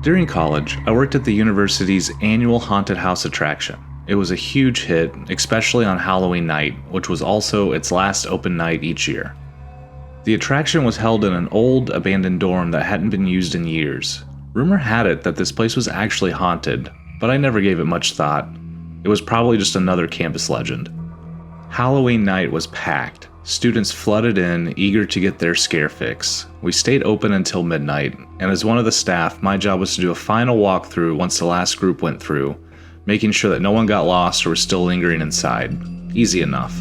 During college, I worked at the university's annual haunted house attraction. It was a huge hit, especially on Halloween night, which was also its last open night each year. The attraction was held in an old, abandoned dorm that hadn't been used in years. Rumor had it that this place was actually haunted, but I never gave it much thought. It was probably just another campus legend. Halloween night was packed. Students flooded in, eager to get their scare fix. We stayed open until midnight, and as one of the staff, my job was to do a final walkthrough once the last group went through, making sure that no one got lost or was still lingering inside. Easy enough.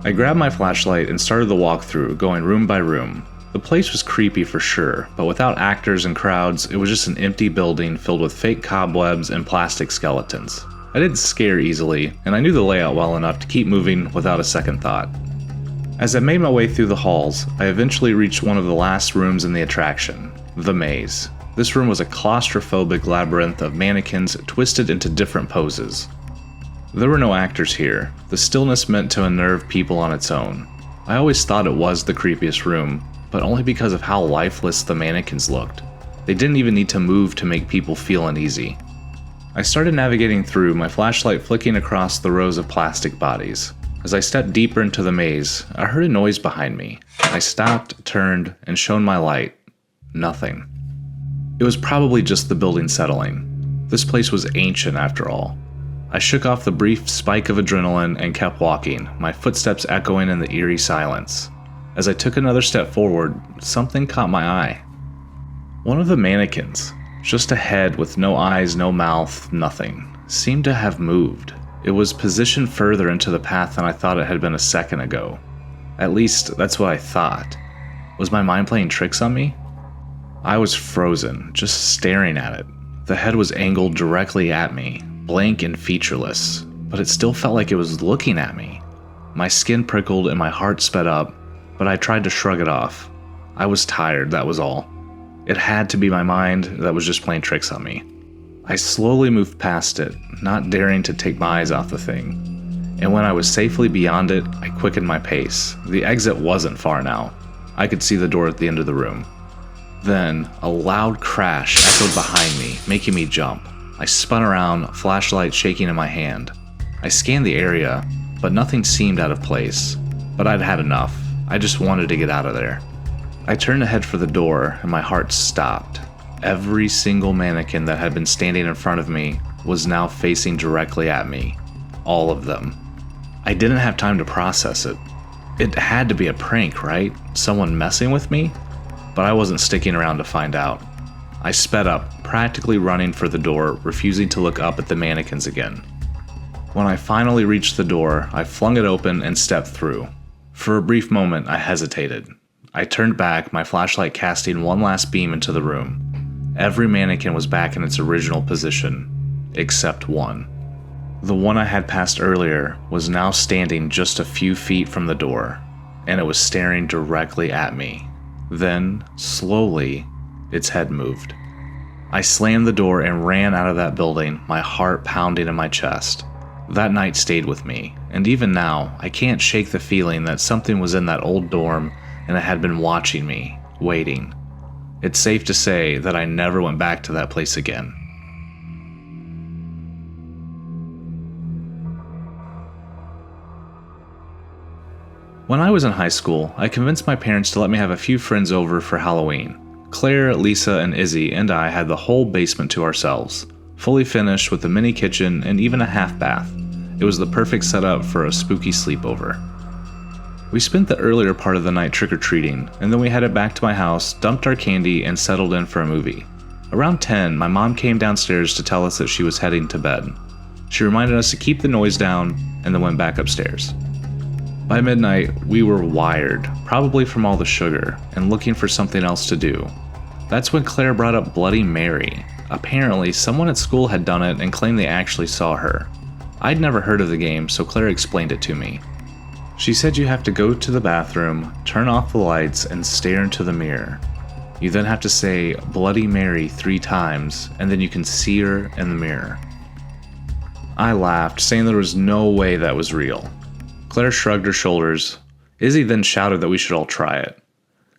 I grabbed my flashlight and started the walkthrough, going room by room. The place was creepy for sure, but without actors and crowds, it was just an empty building filled with fake cobwebs and plastic skeletons. I didn't scare easily, and I knew the layout well enough to keep moving without a second thought. As I made my way through the halls, I eventually reached one of the last rooms in the attraction, the maze. This room was a claustrophobic labyrinth of mannequins twisted into different poses. There were no actors here. The stillness meant to unnerve people on its own. I always thought it was the creepiest room, but only because of how lifeless the mannequins looked. They didn't even need to move to make people feel uneasy. I started navigating through, my flashlight flicking across the rows of plastic bodies. As I stepped deeper into the maze, I heard a noise behind me. I stopped, turned, and shone my light. Nothing. It was probably just the building settling. This place was ancient after all. I shook off the brief spike of adrenaline and kept walking, my footsteps echoing in the eerie silence. As I took another step forward, something caught my eye. One of the mannequins, just a head with no eyes, no mouth, nothing, seemed to have moved. It was positioned further into the path than I thought it had been a second ago. At least, that's what I thought. Was my mind playing tricks on me? I was frozen, just staring at it. The head was angled directly at me, blank and featureless, but it still felt like it was looking at me. My skin prickled and my heart sped up, but I tried to shrug it off. I was tired, that was all. It had to be my mind that was just playing tricks on me. I slowly moved past it, not daring to take my eyes off the thing. And when I was safely beyond it, I quickened my pace. The exit wasn't far now. I could see the door at the end of the room. Then, a loud crash echoed behind me, making me jump. I spun around, flashlight shaking in my hand. I scanned the area, but nothing seemed out of place. But I'd had enough. I just wanted to get out of there. I turned to head for the door, and my heart stopped. Every single mannequin that had been standing in front of me was now facing directly at me. All of them. I didn't have time to process it. It had to be a prank, right? Someone messing with me? But I wasn't sticking around to find out. I sped up, practically running for the door, refusing to look up at the mannequins again. When I finally reached the door, I flung it open and stepped through. For a brief moment, I hesitated. I turned back, my flashlight casting one last beam into the room. Every mannequin was back in its original position, except one. The one I had passed earlier was now standing just a few feet from the door, and it was staring directly at me. Then, slowly, its head moved. I slammed the door and ran out of that building, my heart pounding in my chest. That night stayed with me, and even now, I can't shake the feeling that something was in that old dorm and it had been watching me, waiting. It's safe to say that I never went back to that place again. When I was in high school, I convinced my parents to let me have a few friends over for Halloween. Claire, Lisa, and Izzy and I had the whole basement to ourselves, fully finished with a mini kitchen and even a half bath. It was the perfect setup for a spooky sleepover. We spent the earlier part of the night trick-or-treating, and then we headed back to my house, dumped our candy, and settled in for a movie. Around 10, my mom came downstairs to tell us that she was heading to bed. She reminded us to keep the noise down, and then went back upstairs. By midnight, we were wired, probably from all the sugar, and looking for something else to do. That's when Claire brought up Bloody Mary. Apparently, someone at school had done it and claimed they actually saw her. I'd never heard of the game, so Claire explained it to me. She said you have to go to the bathroom, turn off the lights, and stare into the mirror. You then have to say Bloody Mary 3 times, and then you can see her in the mirror. I laughed, saying there was no way that was real. Claire shrugged her shoulders. Izzy then shouted that we should all try it.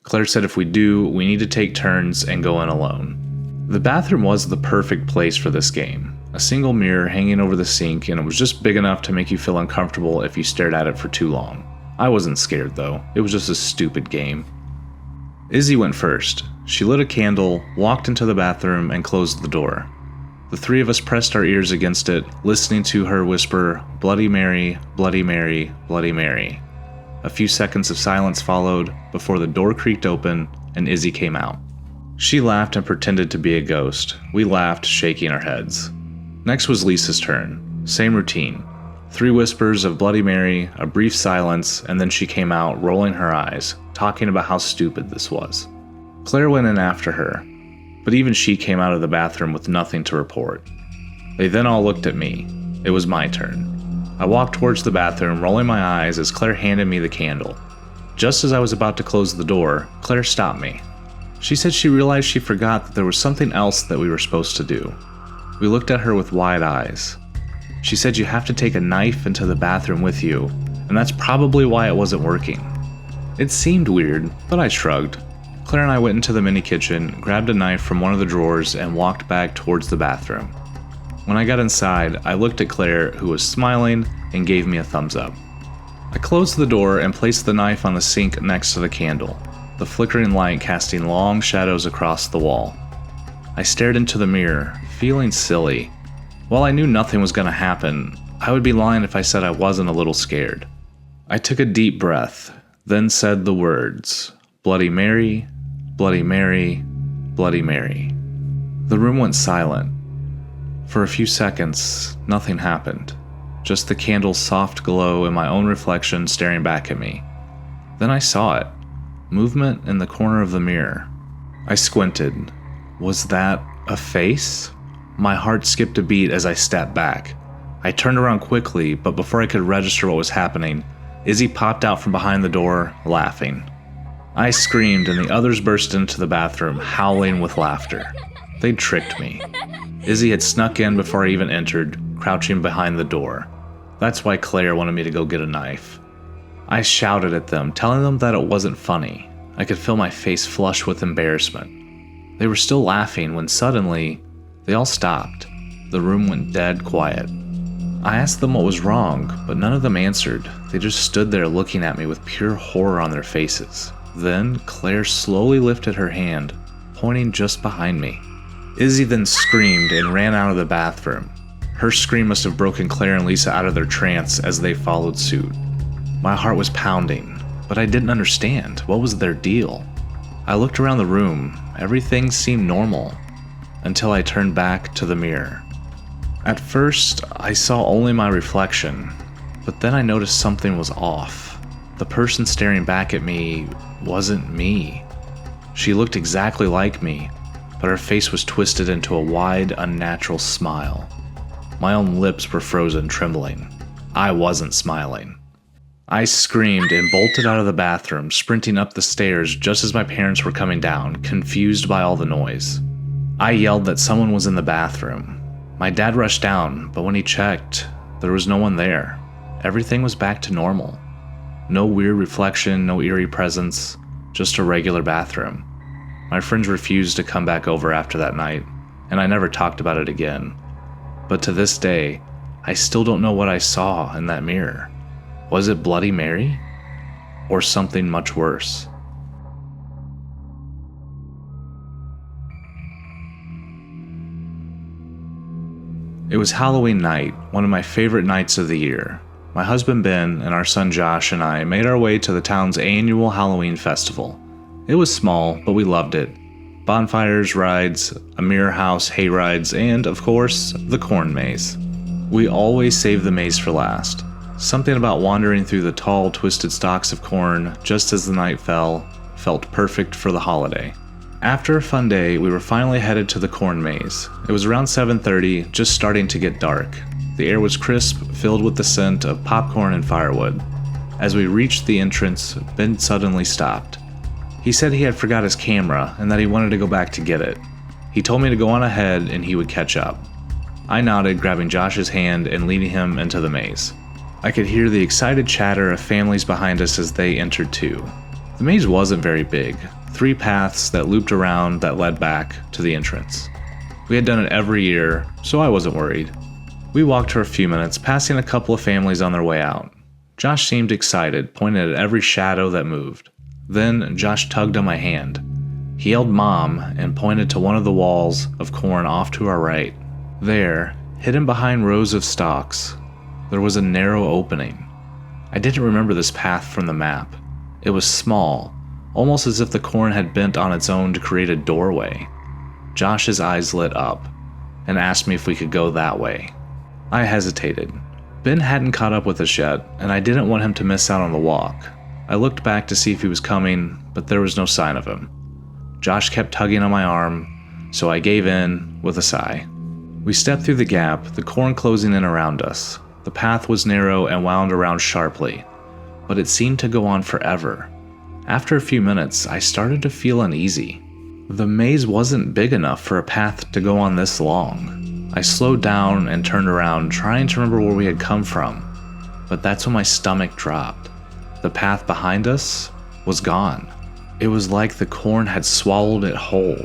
Claire said if we do, we need to take turns and go in alone. The bathroom was the perfect place for this game. A single mirror hanging over the sink, and it was just big enough to make you feel uncomfortable if you stared at it for too long. I wasn't scared though, it was just a stupid game. Izzy went first. She lit a candle, walked into the bathroom, and closed the door. The three of us pressed our ears against it, listening to her whisper, "Bloody Mary, Bloody Mary, Bloody Mary." A few seconds of silence followed before the door creaked open and Izzy came out. She laughed and pretended to be a ghost. We laughed, shaking our heads. Next was Lisa's turn. Same routine. 3 whispers of Bloody Mary, a brief silence, and then she came out, rolling her eyes, talking about how stupid this was. Claire went in after her, but even she came out of the bathroom with nothing to report. They then all looked at me. It was my turn. I walked towards the bathroom, rolling my eyes as Claire handed me the candle. Just as I was about to close the door, Claire stopped me. She said she realized she forgot that there was something else that we were supposed to do. We looked at her with wide eyes. She said you have to take a knife into the bathroom with you, and that's probably why it wasn't working. It seemed weird, but I shrugged. Claire and I went into the mini kitchen, grabbed a knife from one of the drawers, and walked back towards the bathroom. When I got inside, I looked at Claire, who was smiling, and gave me a thumbs up. I closed the door and placed the knife on the sink next to the candle, the flickering light casting long shadows across the wall. I stared into the mirror, feeling silly. While I knew nothing was going to happen, I would be lying if I said I wasn't a little scared. I took a deep breath, then said the words, "Bloody Mary, Bloody Mary, Bloody Mary." The room went silent. For a few seconds, nothing happened. Just the candle's soft glow and my own reflection staring back at me. Then I saw it. Movement in the corner of the mirror. I squinted. Was that a face? My heart skipped a beat as I stepped back. I turned around quickly, but before I could register what was happening, Izzy popped out from behind the door, laughing. I screamed and the others burst into the bathroom, howling with laughter. They'd tricked me. Izzy had snuck in before I even entered, crouching behind the door. That's why Claire wanted me to go get a knife. I shouted at them, telling them that it wasn't funny. I could feel my face flush with embarrassment. They were still laughing when suddenly, they all stopped. The room went dead quiet. I asked them what was wrong, but none of them answered. They just stood there looking at me with pure horror on their faces. Then Claire slowly lifted her hand, pointing just behind me. Izzy then screamed and ran out of the bathroom. Her scream must have broken Claire and Lisa out of their trance as they followed suit. My heart was pounding, but I didn't understand. What was their deal? I looked around the room. Everything seemed normal, until I turned back to the mirror. At first, I saw only my reflection, but then I noticed something was off. The person staring back at me wasn't me. She looked exactly like me, but her face was twisted into a wide, unnatural smile. My own lips were frozen, trembling. I wasn't smiling. I screamed and bolted out of the bathroom, sprinting up the stairs just as my parents were coming down, confused by all the noise. I yelled that someone was in the bathroom. My dad rushed down, but when he checked, there was no one there. Everything was back to normal. No weird reflection, no eerie presence, just a regular bathroom. My friends refused to come back over after that night, and I never talked about it again. But to this day, I still don't know what I saw in that mirror. Was it Bloody Mary? Or something much worse? It was Halloween night, one of my favorite nights of the year. My husband Ben and our son Josh and I made our way to the town's annual Halloween festival. It was small, but we loved it. Bonfires, rides, a mirror house, hay rides, and, of course, the corn maze. We always saved the maze for last. Something about wandering through the tall, twisted stalks of corn just as the night fell felt perfect for the holiday. After a fun day, we were finally headed to the corn maze. It was around 7:30, just starting to get dark. The air was crisp, filled with the scent of popcorn and firewood. As we reached the entrance, Ben suddenly stopped. He said he had forgot his camera and that he wanted to go back to get it. He told me to go on ahead and he would catch up. I nodded, grabbing Josh's hand and leading him into the maze. I could hear the excited chatter of families behind us as they entered too. The maze wasn't very big. 3 paths that looped around that led back to the entrance. We had done it every year, so I wasn't worried. We walked for a few minutes, passing a couple of families on their way out. Josh seemed excited, pointing at every shadow that moved. Then Josh tugged on my hand. He yelled "Mom" and pointed to one of the walls of corn off to our right. There, hidden behind rows of stalks, there was a narrow opening. I didn't remember this path from the map. It was small, almost as if the corn had bent on its own to create a doorway. Josh's eyes lit up and asked me if we could go that way. I hesitated. Ben hadn't caught up with us yet, and I didn't want him to miss out on the walk. I looked back to see if he was coming, but there was no sign of him. Josh kept tugging on my arm, so I gave in with a sigh. We stepped through the gap, the corn closing in around us. The path was narrow and wound around sharply, but it seemed to go on forever. After a few minutes, I started to feel uneasy. The maze wasn't big enough for a path to go on this long. I slowed down and turned around, trying to remember where we had come from, but that's when my stomach dropped. The path behind us was gone. It was like the corn had swallowed it whole.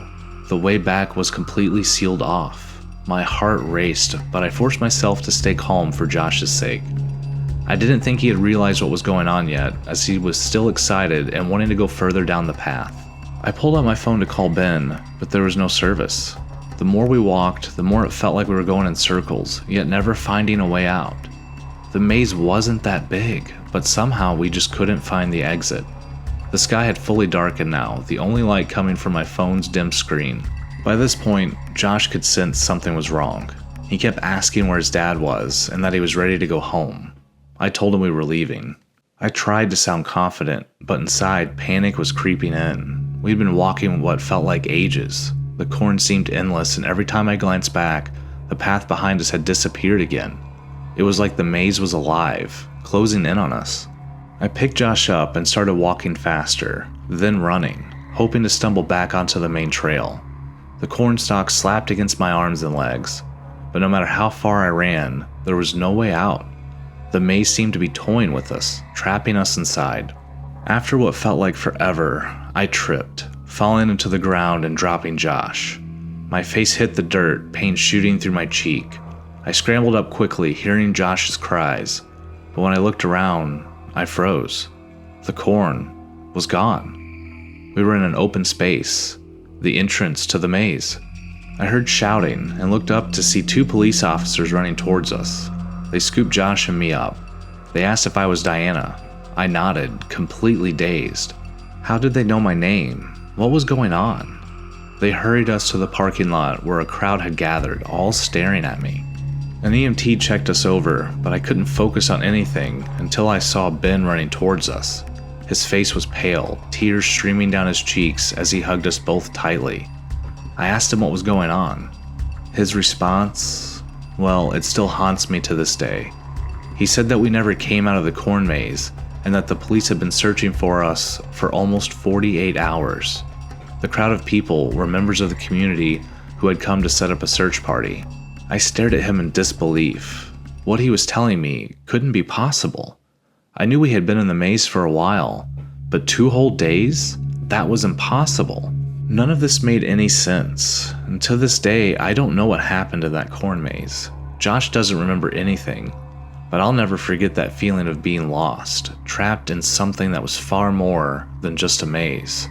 The way back was completely sealed off. My heart raced, but I forced myself to stay calm for Josh's sake. I didn't think he had realized what was going on yet, as he was still excited and wanting to go further down the path. I pulled out my phone to call Ben, but there was no service. The more we walked, the more it felt like we were going in circles, yet never finding a way out. The maze wasn't that big, but somehow we just couldn't find the exit. The sky had fully darkened now, the only light coming from my phone's dim screen. By this point, Josh could sense something was wrong. He kept asking where his dad was and that he was ready to go home. I told him we were leaving. I tried to sound confident, but inside, panic was creeping in. We'd been walking what felt like ages. The corn seemed endless, and every time I glanced back, the path behind us had disappeared again. It was like the maze was alive, closing in on us. I picked Josh up and started walking faster, then running, hoping to stumble back onto the main trail. The corn stalk slapped against my arms and legs, but no matter how far I ran, there was no way out. The maze seemed to be toying with us, trapping us inside. After what felt like forever, I tripped, falling into the ground and dropping Josh. My face hit the dirt, pain shooting through my cheek. I scrambled up quickly, hearing Josh's cries, but when I looked around, I froze. The corn was gone. We were in an open space, the entrance to the maze. I heard shouting and looked up to see 2 police officers running towards us. They scooped Josh and me up. They asked if I was Diana. I nodded, completely dazed. How did they know my name? What was going on? They hurried us to the parking lot where a crowd had gathered, all staring at me. An EMT checked us over, but I couldn't focus on anything until I saw Ben running towards us. His face was pale, tears streaming down his cheeks as he hugged us both tightly. I asked him what was going on. His response, well, it still haunts me to this day. He said that we never came out of the corn maze, and that the police had been searching for us for almost 48 hours. The crowd of people were members of the community who had come to set up a search party. I stared at him in disbelief. What he was telling me couldn't be possible. I knew we had been in the maze for a while, but 2 whole days? That was impossible. None of this made any sense, and to this day, I don't know what happened in that corn maze. Josh doesn't remember anything, but I'll never forget that feeling of being lost, trapped in something that was far more than just a maze.